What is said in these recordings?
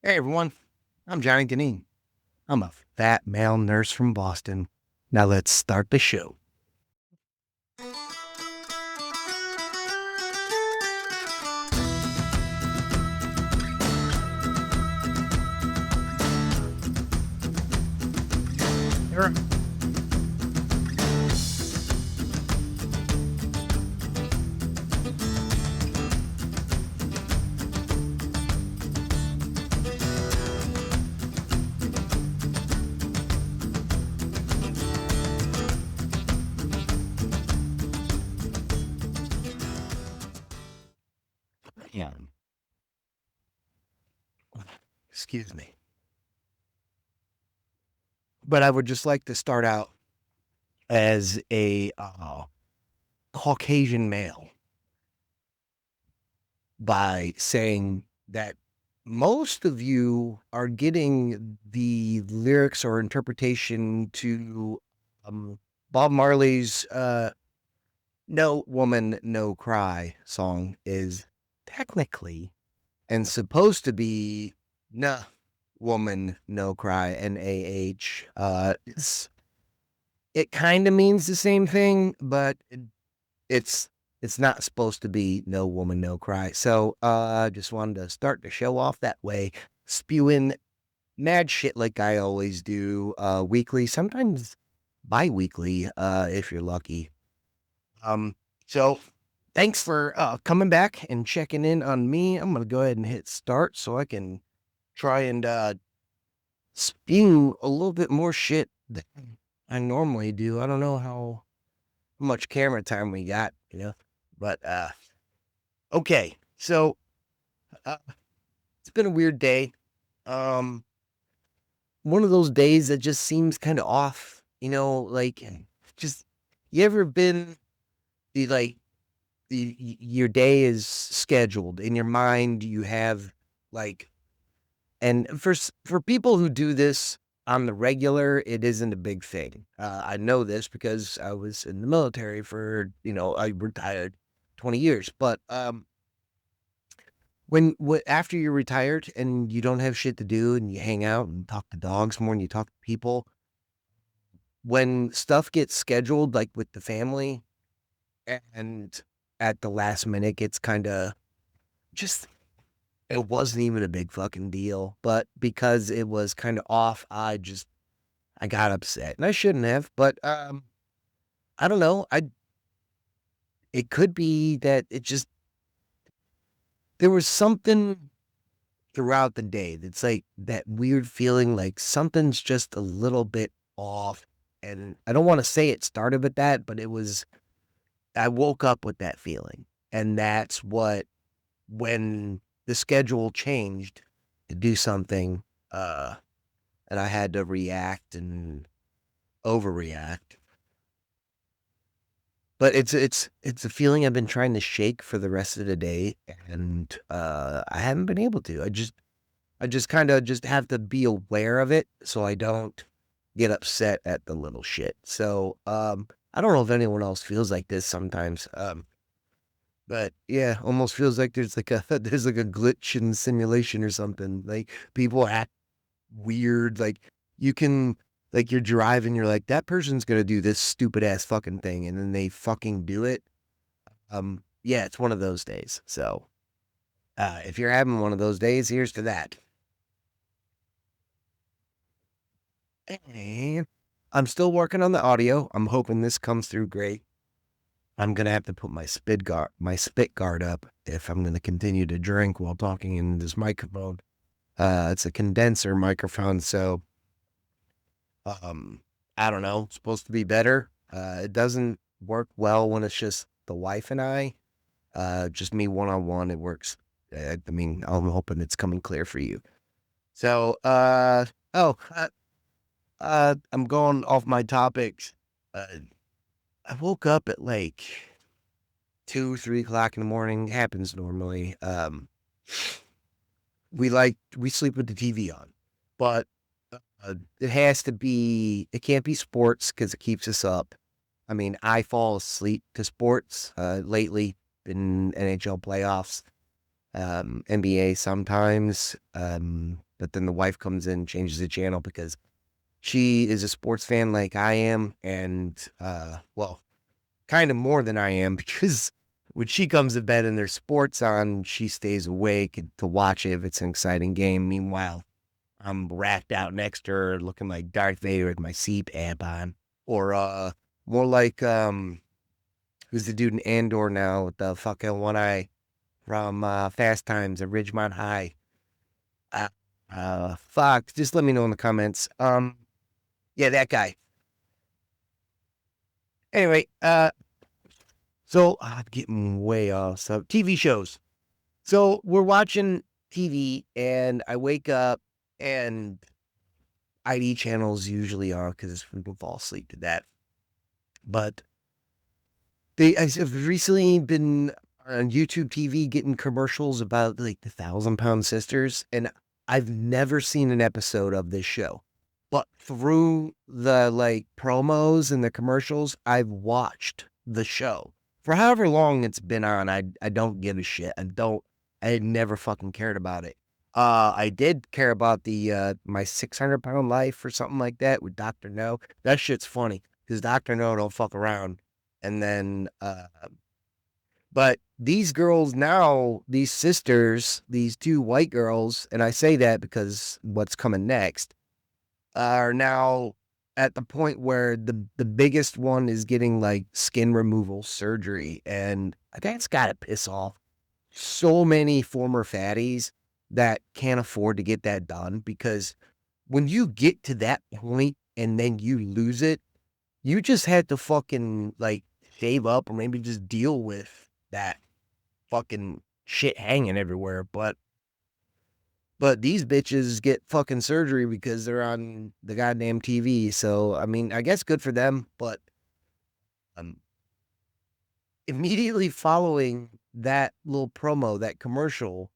Hey everyone, I'm Johnny Deneen. I'm a fat male nurse from Boston. Now let's start the show. Sure. Yeah. Excuse me. But I would just like to start out as a Caucasian male by saying that most of you are getting the lyrics or interpretation to um, Bob Marley's No Woman, No Cry song is technically and supposed to be Nah Woman, No Cry, NAH. It kind of means the same thing, but it's it's not supposed to be No Woman, No Cry. So I just wanted to start the show off that way, spewing mad shit like I always do, weekly, sometimes bi-weekly, if you're lucky. Um, so thanks for coming back and checking in on me. I'm gonna go ahead and hit start so I can try and spew a little bit more shit than I normally do. I don't know how much camera time we got, but okay. So uh, it's been a weird day. Um, one of those days that just seems kind of off, like just you ever been the like your day is scheduled in your mind. You have like, and for people who do this on the regular, it isn't a big thing. I know this because I was in the military for I retired 20 years. But when after you're retired and you don't have shit to do and you hang out and talk to dogs more than you talk to people, when stuff gets scheduled like with the family and at the last minute gets kind of just it wasn't even a big fucking deal, but because it was kind of off, I got upset, and I shouldn't have, but I don't know. It could be that it just there was something throughout the day that's like that weird feeling like something's just a little bit off, and I don't want to say it started with that, but I woke up with that feeling, and that's what when the schedule changed to do something, uh and I had to react and overreact. But it's a feeling I've been trying to shake for the rest of the day, and I haven't been able to. I just kind of just have to be aware of it so I don't get upset at the little shit. So I don't know if anyone else feels like this sometimes. But yeah, almost feels like there's like a there's like a glitch in the simulation or something. Like people act weird. Like you can like you're driving, you're like, that person's gonna do this stupid ass fucking thing, and then they fucking do it. Yeah, it's one of those days. So if you're having one of those days, here's to that. And I'm still working on the audio. I'm hoping this comes through great. I'm gonna have to put my spit guard up if I'm gonna continue to drink while talking in this microphone. It's a condenser microphone, so Um, I don't know. It's supposed to be better. It doesn't work well when it's just the wife and I. Just me one on one. It works. I mean, I'm hoping it's coming clear for you. So, oh, I'm going off my topics. Uh, I woke up at like 2, 3 o'clock in the morning. Happens normally. We sleep with the TV on, but it can't be sports because it keeps us up. I mean, I fall asleep to sports lately in NHL playoffs, NBA sometimes. but then the wife comes in, changes the channel because she is a sports fan like I am, and well, kind of more than I am because when she comes to bed and there's sports on, she stays awake to watch it if it's an exciting game. Meanwhile, I'm racked out next to her looking like Darth Vader with my CPAP on. Or more like who's the dude in Andor now with the fucking one eye from Fast Times at Ridgemont High. Uh, fuck, just let me know in the comments. Yeah, that guy. Anyway, so I'm getting way off. So TV shows. So we're watching TV, and I wake up, and ID channels usually on because we can fall asleep to that. But I've recently been on YouTube TV getting commercials about like the 1,000 Pound Sisters, and I've never seen an episode of this show. But through the like promos and the commercials, I've watched the show. For however long it's been on, I don't give a shit. I had never fucking cared about it. I did care about the My 600 Pound Life or something like that with Dr. No. That shit's funny because Dr. No don't fuck around. And then but these girls now, these sisters, these two white girls, and I say that because what's coming next, are now at the point where the biggest one is getting like skin removal surgery, and that's gotta piss off so many former fatties that can't afford to get that done, because when you get to that point and then you lose it, you just had to fucking like save up or maybe just deal with that fucking shit hanging everywhere. But these bitches get fucking surgery because they're on the goddamn TV. So I mean, I guess good for them, but um immediately following that little promo, that commercial,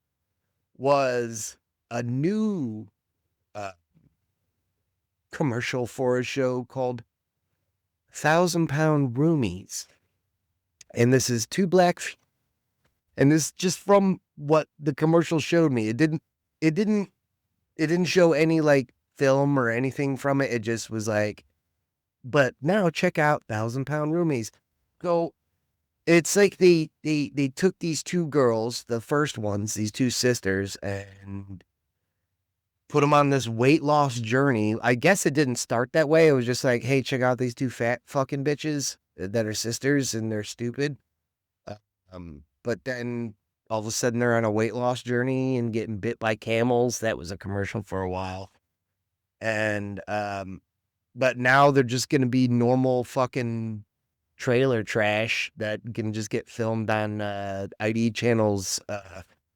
was a new uh commercial for a show called 1,000 Pound Roomies. And this is two black and this just from what the commercial showed me. It didn't it didn't show any like film or anything from it. It just was like, but now check out 1,000 Pound Roomies. So it's like they took these two girls, the first ones, these two sisters, and put them on this weight loss journey. I guess it didn't start that way. It was just like, hey, check out these two fat fucking bitches that are sisters and they're stupid. Uh, but then all of a sudden they're on a weight loss journey and getting bit by camels. That was a commercial for a while. And but now they're just gonna be normal fucking trailer trash that can just get filmed on ID channels.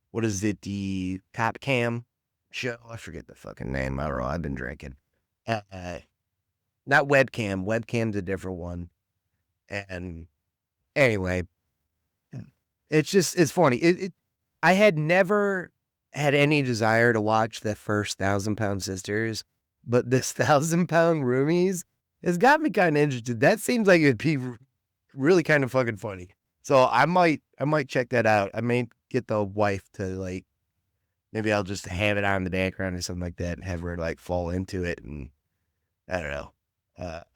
What is it? The Cop Cam show? I forget the fucking name. I don't know. I've been drinking. Not webcam. Webcam's a different one. And anyway, it's funny. I had never had any desire to watch the first 1,000 Pound Sisters, but this 1,000 Pound Roomies has got me kind of interested. That seems like it'd be really kind of fucking funny. So I might check that out. I may get the wife to like, maybe I'll just have it on in the background or something like that and have her like fall into it. And I don't know.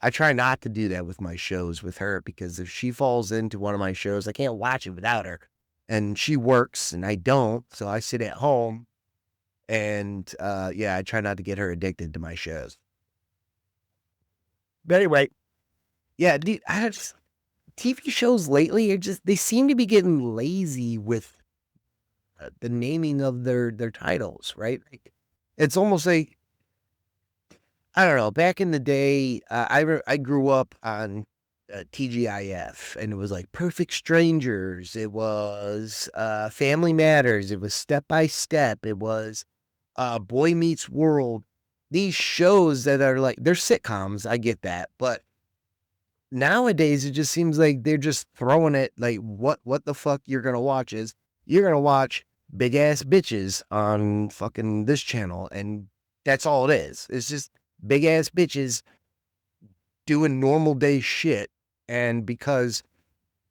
I try not to do that with my shows with her, because if she falls into one of my shows, I can't watch it without her. And she works and I don't. So I sit at home and yeah, I try not to get her addicted to my shows. But anyway, yeah, dude, TV shows lately are just, they seem to be getting lazy with the naming of their titles, right? Like, it's almost like, I don't know. Back in the day, I grew up on TGIF, and it was like Perfect Strangers. It was Family Matters. It was Step by Step. It was Boy Meets World. These shows that are like, they're sitcoms. I get that, but nowadays it just seems like they're just throwing it like, what the fuck you're gonna watch is, you're gonna watch big ass bitches on fucking this channel, and that's all it is. It's just big ass bitches doing normal day shit. And because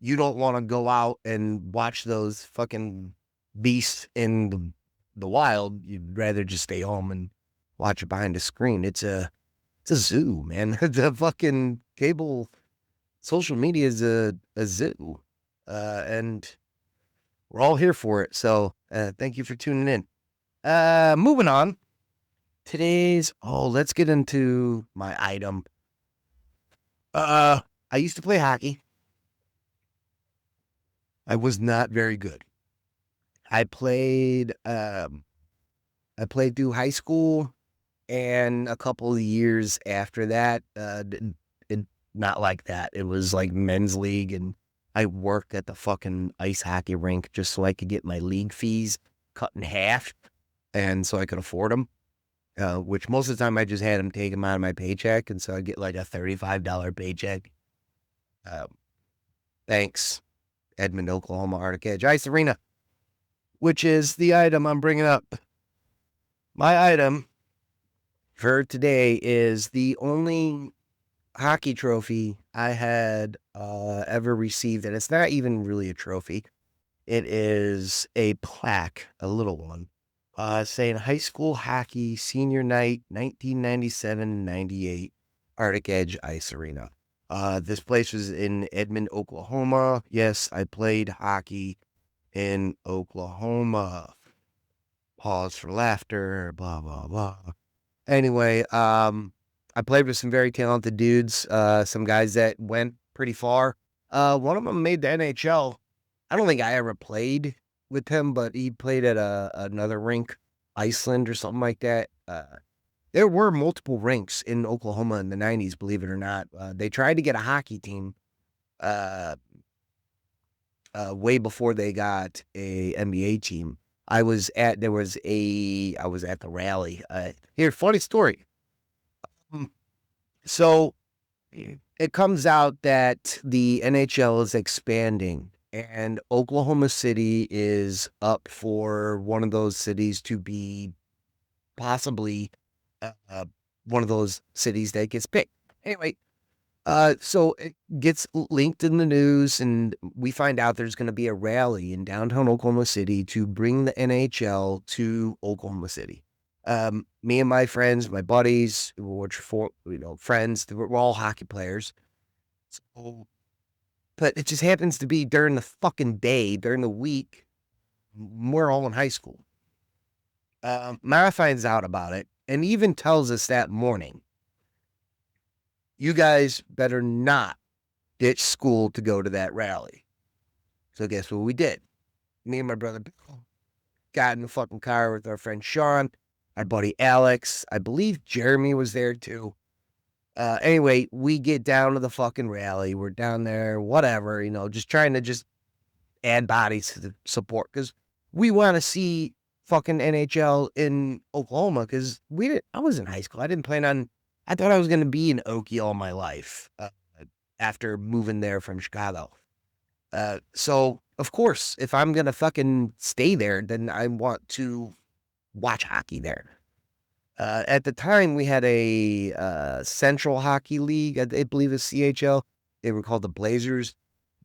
you don't want to go out and watch those fucking beasts in the wild, you'd rather just stay home and watch it behind a screen. It's a zoo, man. The fucking cable social media is a zoo. And we're all here for it. So thank you for tuning in. Moving on. Let's get into my item. I used to play hockey. I was not very good. I played through high school and a couple of years after that. Not like that. It was like men's league, and I worked at the fucking ice hockey rink just so I could get my league fees cut in half, and so I could afford them. Which most of the time I just had them take them out of my paycheck, and so I get like a $35 paycheck. Thanks, Edmond, Oklahoma, Arctic Edge Ice Arena, which is the item I'm bringing up. My item for today is the only hockey trophy I had ever received, and it's not even really a trophy. It is a plaque, a little one, saying high school hockey senior night 1997-98 Arctic Edge Ice Arena. This place was in Edmond, Oklahoma. Yes, I played hockey in Oklahoma. Pause for laughter, blah, blah, blah. Anyway, I played with some very talented dudes, some guys that went pretty far. One of them made the NHL. I don't think I ever played with him, but he played at another rink, Iceland or something like that. There were multiple rinks in Oklahoma in the 90s, believe it or not. They tried to get a hockey team way before they got a NBA team. I was at the rally. Here, funny story. So it comes out that the NHL is expanding, and Oklahoma City is up for one of those cities to be possibly one of those cities that gets picked. Anyway, so it gets linked in the news, and we find out there's going to be a rally in downtown Oklahoma City to bring the NHL to Oklahoma City. Me and my friends, my buddies, which friends, we're all hockey players. So, but it just happens to be during the fucking day, during the week. We're all in high school. Mara finds out about it and even tells us that morning, you guys better not ditch school to go to that rally. So guess what we did? Me and my brother Bill got in the fucking car with our friend Sean, our buddy Alex. I believe Jeremy was there too. Anyway, we get down to the fucking rally. We're down there, whatever, just trying to just add bodies to the support because we want to see fucking NHL in Oklahoma because I was in high school. I thought I was going to be in Okie all my life after moving there from Chicago. So, of course, if I'm going to fucking stay there, then I want to watch hockey there. At the time, we had a Central Hockey League, I believe it's CHL. They were called the Blazers.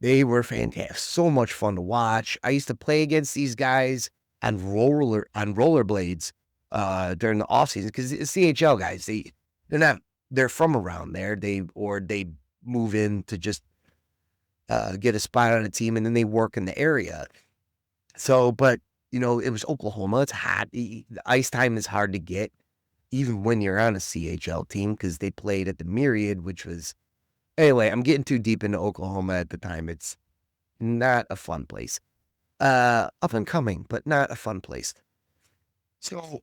They were fantastic. So much fun to watch. I used to play against these guys on rollerblades during the off season because CHL guys, they're from around there. They move in to just get a spot on a team, and then they work in the area. So, but it was Oklahoma. It's hot. The ice time is hard to get, even when you're on a CHL team, because they played at the Myriad, which was, anyway, I'm getting too deep into Oklahoma at the time. It's not a fun place. Up and coming, but not a fun place. So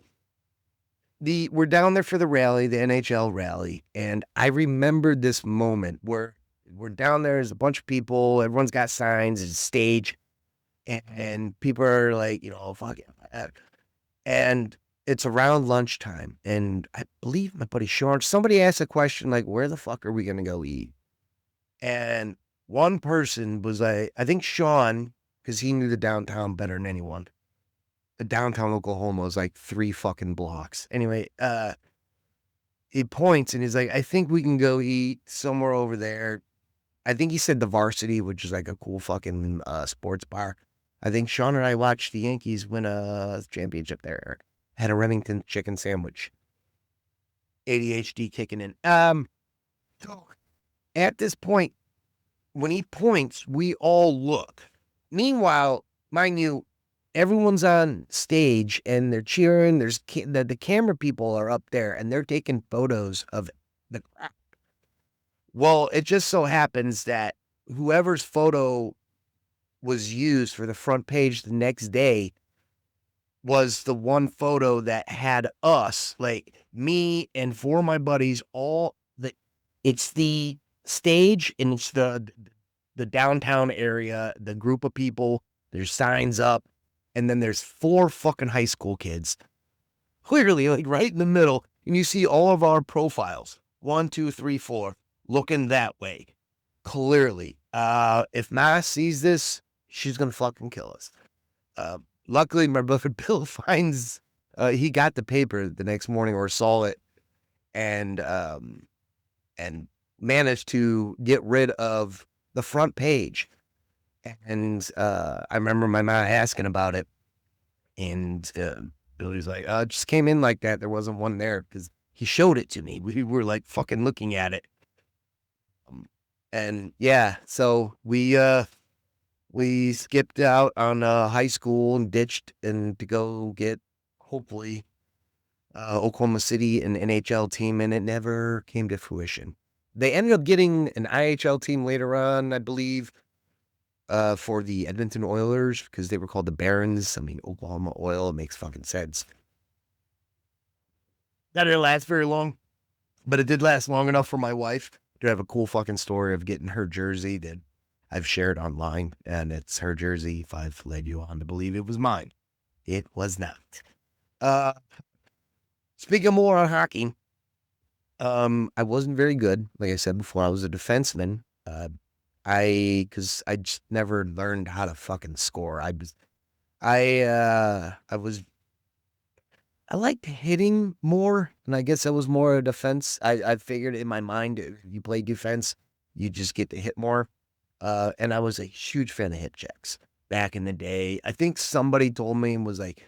we're down there for the rally, the NHL rally, and I remembered this moment where we're down there, there's a bunch of people, everyone's got signs, there's a stage, and people are like, fuck it. And it's around lunchtime, and I believe my buddy Sean, somebody asked a question like, where the fuck are we going to go eat? And one person was like, I think Sean, because he knew the downtown better than anyone. The downtown Oklahoma is like 3 fucking blocks. Anyway, he points and he's like, I think we can go eat somewhere over there. I think he said the Varsity, which is like a cool fucking sports bar. I think Sean and I watched the Yankees win a championship there. Had a Remington chicken sandwich. ADHD kicking in. So at this point, when he points, we all look. Meanwhile, mind you, everyone's on stage and they're cheering. There's the camera people are up there and they're taking photos of the crowd. Well, it just so happens that whoever's photo was used for the front page the next day was the one photo that had us, like me and four of my buddies, it's the stage and it's the downtown area, the group of people, there's signs up, and then there's four fucking high school kids, clearly like right in the middle, and you see all of our profiles, 1, 2, 3, 4, looking that way, clearly. If Ma sees this, she's gonna fucking kill us. Luckily, my brother Bill finds, he got the paper the next morning or saw it and managed to get rid of the front page. And I remember my mom asking about it, and Billy's like, it just came in like that. There wasn't one there because he showed it to me. We were like fucking looking at it. And yeah, so we skipped out on high school and ditched and to go get, hopefully, Oklahoma City an NHL team, and it never came to fruition. They ended up getting an IHL team later on, I believe, for the Edmonton Oilers because they were called the Barons. I mean, Oklahoma Oil, it makes fucking sense. That didn't last very long, but it did last long enough for my wife to have a cool fucking story of getting her jersey that I've shared online, and it's her jersey if I've led you on to believe it was mine. It was not. Speaking more on hockey, I wasn't very good. Like I said before, I was a defenseman. Because I just never learned how to fucking score. I liked hitting more, and I guess I was more a defense. I figured in my mind, if you play defense, you just get to hit more. And I was a huge fan of hip checks back in the day. I think somebody told me and was like,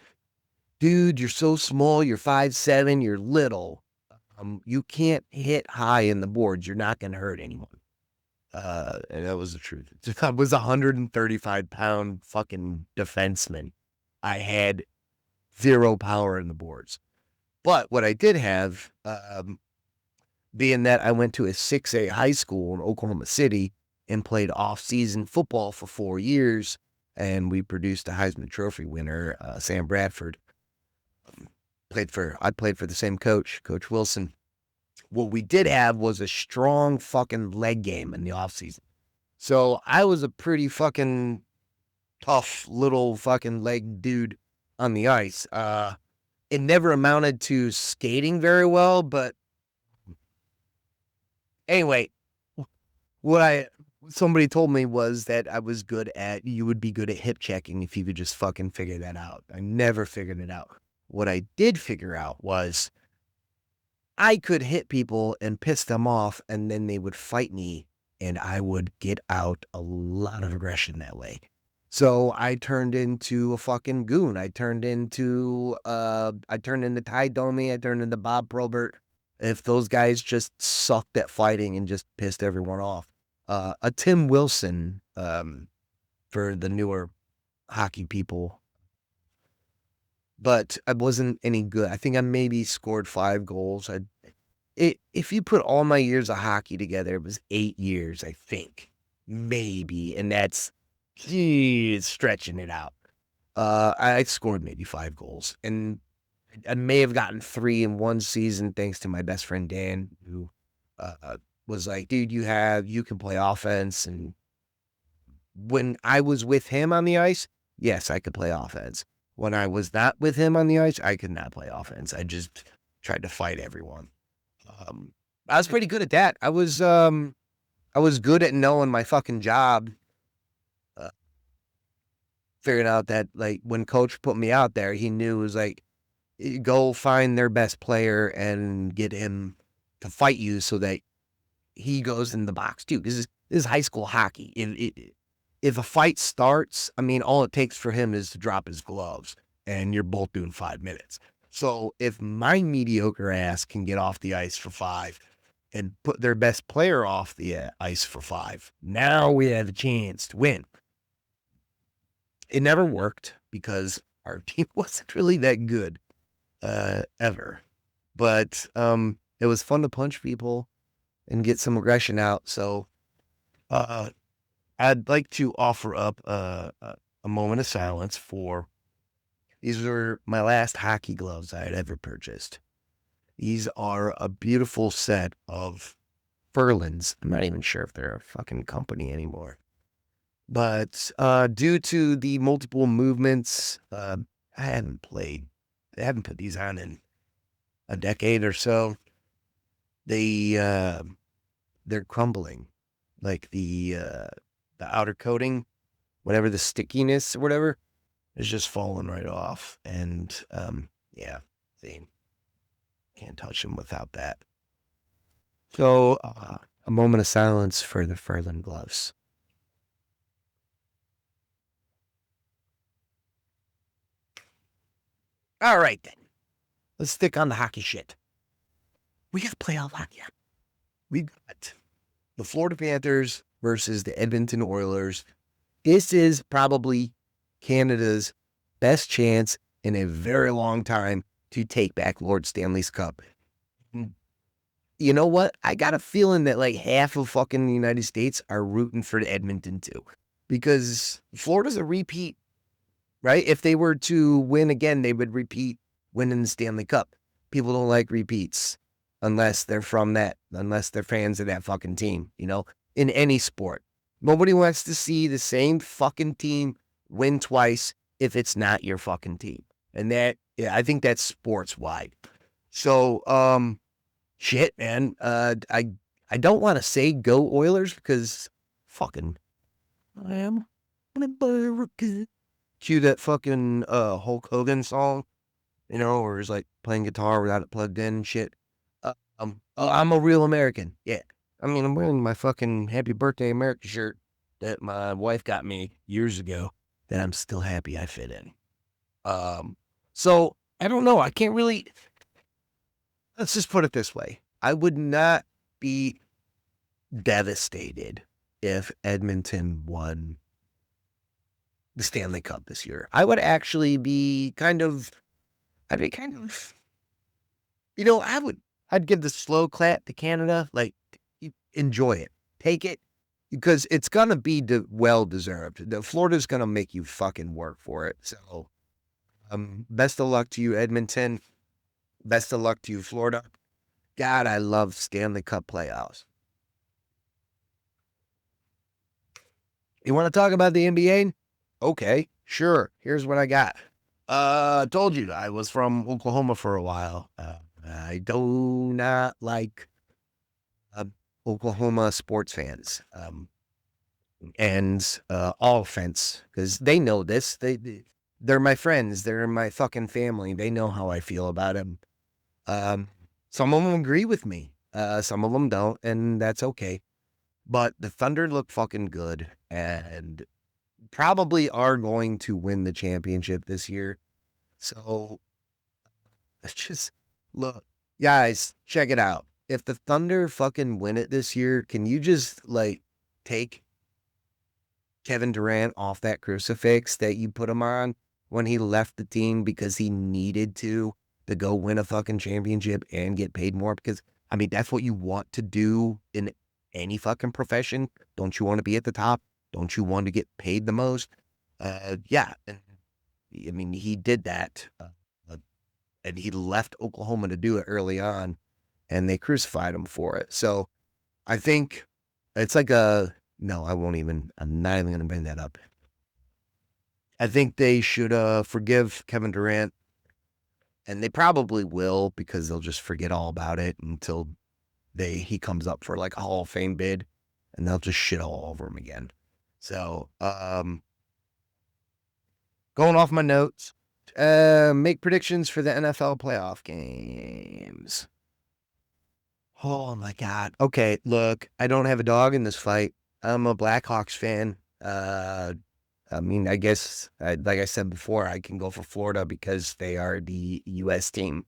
dude, you're so small, you're 5'7", you're little. You can't hit high in the boards. You're not going to hurt anyone. And that was the truth. I was 135-pound fucking defenseman. I had zero power in the boards. But what I did have, being that I went to a 6A high school in Oklahoma City and played off-season football for 4 years, and we produced a Heisman Trophy winner, Sam Bradford. I played for the same coach, Coach Wilson. What we did have was a strong fucking leg game in the offseason. So I was a pretty fucking tough little fucking leg dude on the ice. It never amounted to skating very well, but anyway, somebody told me was that you would be good at hip checking if you could just fucking figure that out. I never figured it out. What I did figure out was I could hit people and piss them off, and then they would fight me, and I would get out a lot of aggression that way. So I turned into a fucking goon. I turned into Ty Domi. I turned into Bob Probert. If those guys just sucked at fighting and just pissed everyone off. A Tim Wilson, for the newer hockey people. But I wasn't any good. I think I maybe scored 5 goals. If you put all my years of hockey together, it was 8 years, I think. Maybe. And that's stretching it out. I scored maybe 5 goals. And I may have gotten 3 in one season thanks to my best friend Dan, who was like, dude, you can play offense. And when I was with him on the ice, yes, I could play offense. When I was not with him on the ice, I could not play offense. I just tried to fight everyone. I was pretty good at that. I was good at knowing my fucking job. Figuring out that, like, when coach put me out there, he knew it was like, go find their best player and get him to fight you so that he goes in the box too. This is high school hockey. if a fight starts, I mean, all it takes for him is to drop his gloves and you're both doing 5 minutes. So if my mediocre ass can get off the ice for 5 and put their best player off the ice for 5, now we have a chance to win. It never worked because our team wasn't really that good ever. But it was fun to punch people and get some aggression out. So I'd like to offer up a moment of silence for these were my last hockey gloves I had ever purchased. These are a beautiful set of Furlins. I'm not even sure if they're a fucking company anymore. But due to the multiple movements, I haven't put these on in a decade or so. They're crumbling, like the outer coating, whatever the stickiness or whatever, is just falling right off. And yeah, see, can't touch them without that. So a moment of silence for the Furlan gloves. All right, then. Let's stick on the hockey shit. We got playoff hockey. We got the Florida Panthers versus the Edmonton Oilers. This is probably Canada's best chance in a very long time to take back Lord Stanley's Cup. You know what? I got a feeling that like half of fucking the United States are rooting for Edmonton too. Because Florida's a repeat, right? If they were to win again, they would repeat winning the Stanley Cup. People don't like repeats unless they're fans of that fucking team, in any sport. Nobody wants to see the same fucking team win twice if it's not your fucking team. And I think that's sports wide. So, shit, man. I don't want to say go Oilers because fucking I am an American. Cue that fucking Hulk Hogan song, where he's like playing guitar without it plugged in and shit. I'm a real American. Yeah. I mean, I'm wearing my fucking Happy Birthday America shirt that my wife got me years ago that I'm still happy I fit in. So I don't know. I can't really. Let's just put it this way. I would not be devastated if Edmonton won the Stanley Cup this year. I would actually be I'd give the slow clap to Canada. Like, enjoy it. Take it. Because it's going to be well deserved. Florida's going to make you fucking work for it. So, best of luck to you, Edmonton. Best of luck to you, Florida. God, I love Stanley Cup playoffs. You want to talk about the NBA? Okay, sure. Here's what I got. I told you I was from Oklahoma for a while. I do not like Oklahoma sports fans. And all offense, because they know this. They're my friends. They're my fucking family. They know how I feel about them. Some of them agree with me. Some of them don't, and that's okay. But the Thunder look fucking good and probably are going to win the championship this year. So let's just look. Guys, check it out. If the Thunder fucking win it this year, can you just take Kevin Durant off that crucifix that you put him on when he left the team because he needed to go win a fucking championship and get paid more? Because, I mean, that's what you want to do in any fucking profession. Don't you want to be at the top? Don't you want to get paid the most? Yeah. And, I mean, he did that. And he left Oklahoma to do it early on, and they crucified him for it. So I think it's like no, I'm not even going to bring that up. I think they should forgive Kevin Durant, and they probably will because they'll just forget all about it until he comes up for like a Hall of Fame bid, and they'll just shit all over him again. So, going off my notes, make predictions for the NFL playoff games. Oh my God. Okay, look, I don't have a dog in this fight. I'm a Blackhawks fan. Uh, I mean, I guess, like I said before, I can go for Florida because they are the U.S. team.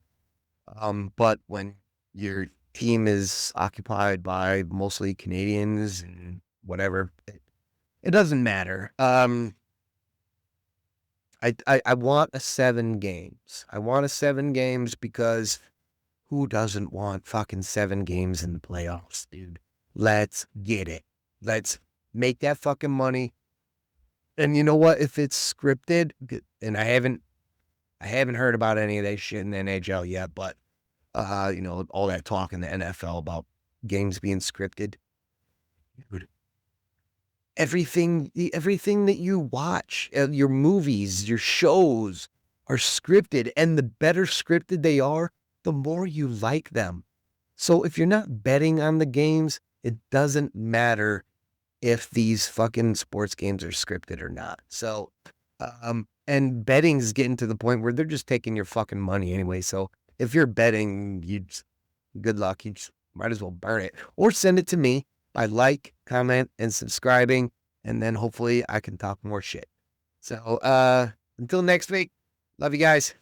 But when your team is occupied by mostly Canadians and whatever, it doesn't matter. I want a 7 games. I want a 7 games because who doesn't want fucking 7 games in the playoffs, dude? Let's get it. Let's make that fucking money. And you know what? If it's scripted, and I haven't heard about any of that shit in the NHL yet, but all that talk in the NFL about games being scripted. Dude, everything that you watch, your movies, your shows are scripted, and the better scripted they are, the more you like them. So if you're not betting on the games, it doesn't matter if these fucking sports games are scripted or not. So, and betting's getting to the point where they're just taking your fucking money anyway. So if you're betting, good luck. You just might as well burn it or send it to me by like, comment, and subscribing. And then hopefully I can talk more shit. So, until next week, love you guys.